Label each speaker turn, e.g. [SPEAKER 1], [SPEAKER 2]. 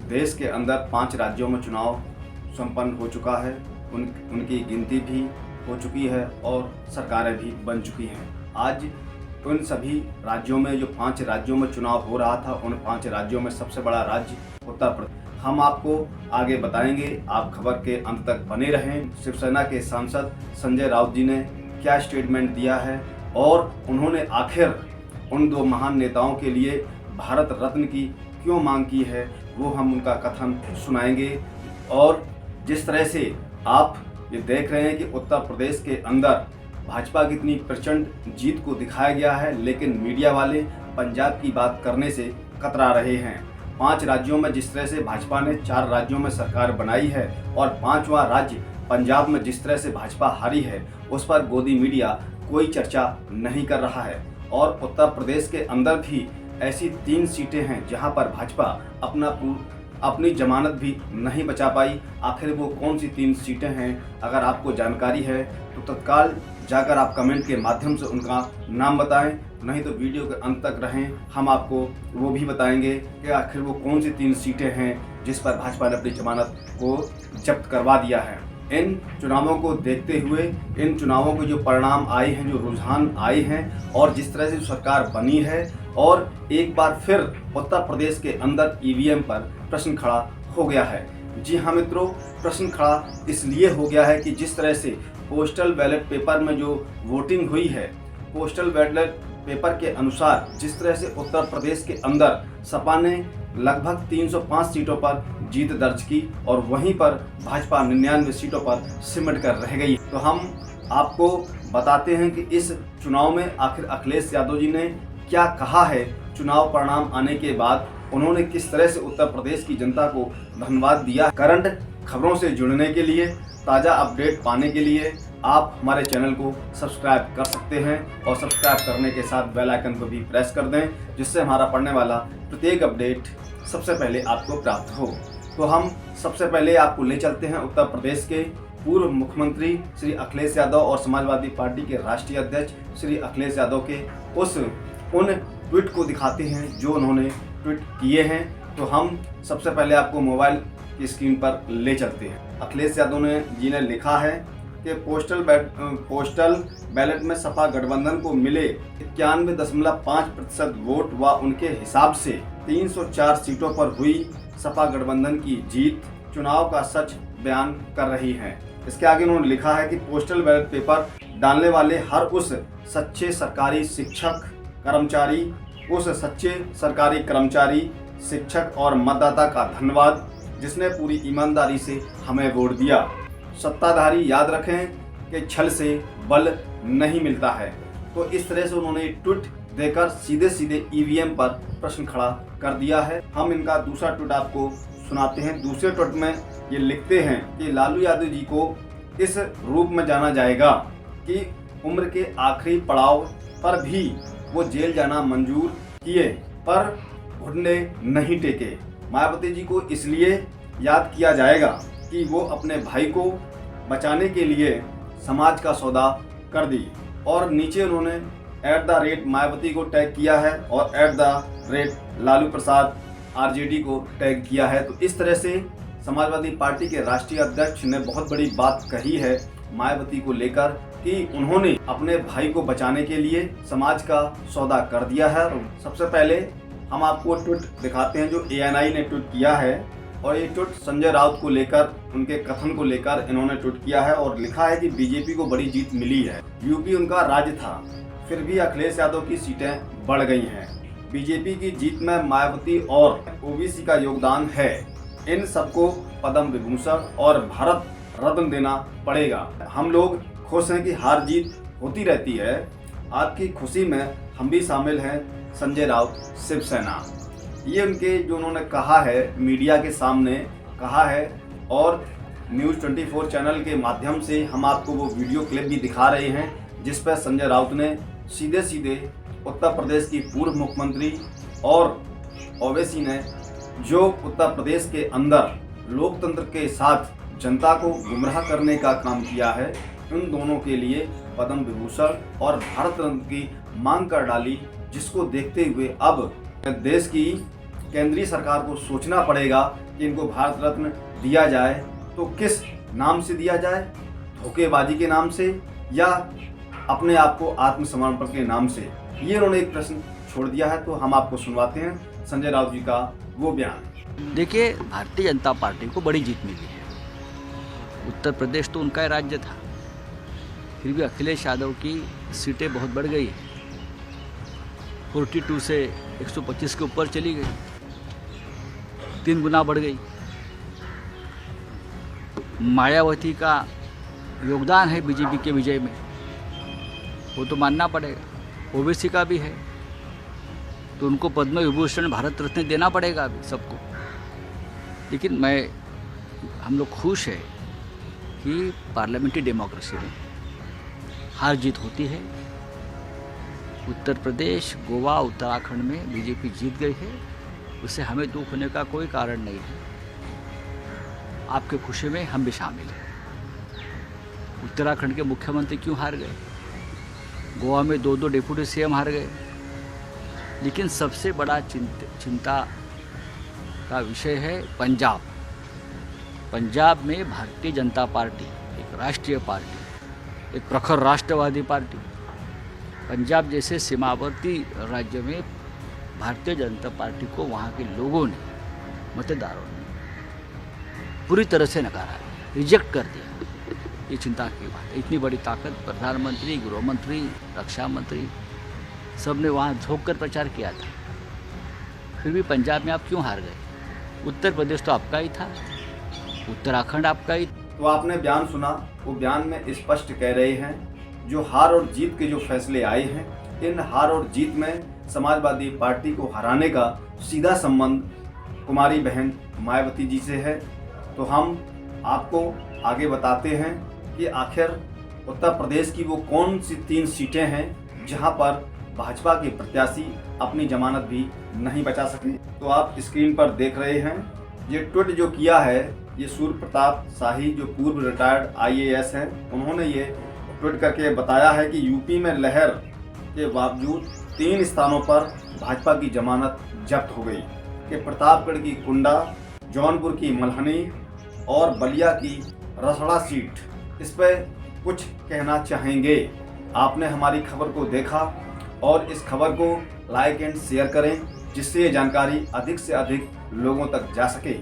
[SPEAKER 1] देश के अंदर 5 राज्यों में चुनाव संपन्न हो चुका है। उनकी गिनती भी हो चुकी है और सरकारें भी बन चुकी हैं। आज उन सभी राज्यों में जो 5 राज्यों में चुनाव हो रहा था, उन 5 राज्यों में सबसे बड़ा राज्य उत्तर प्रदेश। हम आपको आगे बताएंगे, आप खबर के अंत तक बने रहें। शिवसेना के सांसद संजय राउत जी ने क्या स्टेटमेंट दिया है और उन्होंने आखिर उन 2 महान नेताओं के लिए भारत रत्न की क्यों मांग की है, वो हम उनका कथन सुनाएंगे। और जिस तरह से आप ये देख रहे हैं कि उत्तर प्रदेश के अंदर भाजपा की इतनी प्रचंड जीत को दिखाया गया है, लेकिन मीडिया वाले पंजाब की बात करने से कतरा रहे हैं। 5 राज्यों में जिस तरह से भाजपा ने 4 राज्यों में सरकार बनाई है और 5वां राज्य पंजाब में जिस तरह से भाजपा हारी है, उस पर गोदी मीडिया कोई चर्चा नहीं कर रहा है। और उत्तर प्रदेश के अंदर भी ऐसी 3 सीटें हैं जहां पर भाजपा अपनी जमानत भी नहीं बचा पाई। आखिर वो कौन सी 3 सीटें हैं? अगर आपको जानकारी है तो तत्काल जाकर आप कमेंट के माध्यम से उनका नाम बताएं, नहीं तो वीडियो के अंत तक रहें, हम आपको वो भी बताएंगे कि आखिर वो कौन सी 3 सीटें हैं जिस पर भाजपा ने अपनी जमानत को जब्त करवा दिया है। इन चुनावों को देखते हुए, इन चुनावों के जो परिणाम आए हैं, जो रुझान आए हैं और जिस तरह से सरकार बनी है, और एक बार फिर उत्तर प्रदेश के अंदर ईवीएम पर प्रश्न खड़ा हो गया है। जी हाँ मित्रों, प्रश्न खड़ा इसलिए हो गया है कि जिस तरह से पोस्टल बैलेट पेपर में जो वोटिंग हुई है, पोस्टल बैलेट पेपर के अनुसार जिस तरह से उत्तर प्रदेश के अंदर सपा ने लगभग 305 सीटों पर जीत दर्ज की और वहीं पर भाजपा 99 सीटों पर सिमट कर रह गई। तो हम आपको बताते हैं कि इस चुनाव में आखिर अखिलेश यादव जी ने क्या कहा है। चुनाव परिणाम आने के बाद उन्होंने किस तरह से उत्तर प्रदेश की जनता को धन्यवाद दिया। करंट खबरों से जुड़ने के लिए, ताज़ा अपडेट पाने के लिए आप हमारे चैनल को सब्सक्राइब कर सकते हैं और सब्सक्राइब करने के साथ बेल आइकन को भी प्रेस कर दें, जिससे हमारा पड़ने वाला प्रत्येक अपडेट सबसे पहले आपको प्राप्त हो। तो हम सबसे पहले आपको ले चलते हैं उत्तर प्रदेश के पूर्व मुख्यमंत्री श्री अखिलेश यादव और समाजवादी पार्टी के राष्ट्रीय अध्यक्ष श्री अखिलेश यादव के उन ट्वीट को दिखाते हैं जो उन्होंने ट्वीट किए हैं। तो हम सबसे पहले आपको मोबाइल की स्क्रीन पर ले चलते हैं। अखिलेश यादव जी ने लिखा है कि पोस्टल बैलेट में सपा गठबंधन को मिले 91.5% वोट व उनके हिसाब से 304 सीटों पर हुई सपा गठबंधन की जीत चुनाव का सच बयान कर रही है। इसके आगे उन्होंने लिखा है कि पोस्टल बैलेट पेपर डालने वाले हर उस सच्चे सरकारी कर्मचारी, शिक्षक और मतदाता का धन्यवाद जिसने पूरी ईमानदारी से हमें वोट दिया। सत्ताधारी याद रखें कि छल से बल नहीं मिलता है। तो इस तरह से उन्होंने ट्वीट देकर सीधे ईवीएम पर प्रश्न खड़ा कर दिया है। हम इनका दूसरा ट्वीट आपको सुनाते हैं। दूसरे ट्वीट में ये लिखते हैं कि लालू यादव जी को इस रूप में जाना जाएगा कि उम्र के आखिरी पड़ाव पर भी वो जेल जाना मंजूर किए पर घुटने नहीं टेके। मायावती जी को इसलिए याद किया जाएगा कि वो अपने भाई को बचाने के लिए समाज का सौदा कर दी। और नीचे उन्होंने @मायावती को टैग किया है और @लालू प्रसाद RJD को टैग किया है। तो इस तरह से समाजवादी पार्टी के राष्ट्रीय अध्यक्ष ने बहुत बड़ी बात कही है मायावती को लेकर कि उन्होंने अपने भाई को बचाने के लिए समाज का सौदा कर दिया है। सबसे पहले हम आपको ट्वीट दिखाते हैं जो ANI ने ट्वीट किया है, और ये ट्वीट संजय राउत को लेकर, उनके कथन को लेकर इन्होंने ट्वीट किया है और लिखा है कि बीजेपी को बड़ी जीत मिली है। यूपी उनका राज्य था, फिर भी अखिलेश यादव की सीटें बढ़ गई हैं। बीजेपी की जीत में मायावती और OBC का योगदान है। इन सबको पद्म विभूषण और भारत रत्न देना पड़ेगा। हम लोग खुश हैं कि हार जीत होती रहती है, आपकी खुशी में हम भी शामिल हैं। संजय राउत, शिवसेना। ये उनके जो उन्होंने कहा है, मीडिया के सामने कहा है और न्यूज़ 24 चैनल के माध्यम से हम आपको वो वीडियो क्लिप भी दिखा रहे हैं जिस पर संजय राउत ने सीधे उत्तर प्रदेश की पूर्व मुख्यमंत्री और ओवैसी ने जो उत्तर प्रदेश के अंदर लोकतंत्र के साथ जनता को गुमराह करने का काम किया है, उन दोनों के लिए पद्म विभूषण और भारत रत्न की मांग कर डाली, जिसको देखते हुए अब देश की केंद्रीय सरकार को सोचना पड़ेगा कि इनको भारत रत्न दिया जाए तो किस नाम से दिया जाए, धोखेबाजी के नाम से या अपने आप को आत्मसमर्पण के नाम से। ये उन्होंने एक प्रश्न छोड़ दिया है। तो हम आपको सुनवाते हैं संजय राउत जी का वो बयान।
[SPEAKER 2] देखिए, भारतीय जनता पार्टी को बड़ी जीत मिली है। उत्तर प्रदेश तो उनका ही राज्य था, फिर भी अखिलेश यादव की सीटें बहुत बढ़ गई है। 42 से 125 के ऊपर चली गई, 3 गुना बढ़ गई। मायावती का योगदान है बीजेपी के विजय में, वो तो मानना पड़ेगा। ओबीसी का भी है, तो उनको पद्म विभूषण भारत रत्न देना पड़ेगा अभी सबको। लेकिन हम लोग खुश है कि पार्लियामेंट्री डेमोक्रेसी में हार जीत होती है। उत्तर प्रदेश, गोवा, उत्तराखंड में बीजेपी जीत गई है, उससे हमें दुख होने का कोई कारण नहीं है। आपके खुशी में हम भी शामिल हैं। उत्तराखंड के मुख्यमंत्री क्यों हार गए, गोवा में 2 डिप्टी सीएम हार गए। लेकिन सबसे बड़ा चिंता का विषय है पंजाब। पंजाब में भारतीय जनता पार्टी एक राष्ट्रीय पार्टी, एक प्रखर राष्ट्रवादी पार्टी, पंजाब जैसे सीमावर्ती राज्य में भारतीय जनता पार्टी को वहाँ के लोगों ने, मतदारों ने पूरी तरह से नकारा, रिजेक्ट कर दिया। ये चिंता की बात है। इतनी बड़ी ताकत प्रधानमंत्री, गृह मंत्री, रक्षा मंत्री सब ने वहाँ झोंक कर प्रचार किया था, फिर भी पंजाब में आप क्यों हार गए? उत्तर प्रदेश तो आपका ही था, उत्तराखंड आपका ही।
[SPEAKER 1] तो आपने बयान सुना, वो बयान में स्पष्ट कह रहे हैं जो हार और जीत के जो फैसले आए हैं, इन हार और जीत में समाजवादी पार्टी को हराने का सीधा संबंध कुमारी बहन मायावती जी से है। तो हम आपको आगे बताते हैं कि आखिर उत्तर प्रदेश की वो कौन सी 3 सीटें हैं जहां पर भाजपा के प्रत्याशी अपनी जमानत भी नहीं बचा सके। तो आप स्क्रीन पर देख रहे हैं, ये ट्वीट जो किया है ये सूर्य प्रताप शाही जो पूर्व रिटायर्ड IAS हैं, उन्होंने ये ट्वीट करके बताया है कि यूपी में लहर के बावजूद 3 स्थानों पर भाजपा की जमानत जब्त हो गई कि प्रतापगढ़ की कुंडा, जौनपुर की मल्हनी और बलिया की रसड़ा सीट। इस पर कुछ कहना चाहेंगे? आपने हमारी खबर को देखा और इस खबर को लाइक एंड शेयर करें जिससे ये जानकारी अधिक से अधिक लोगों तक जा सके।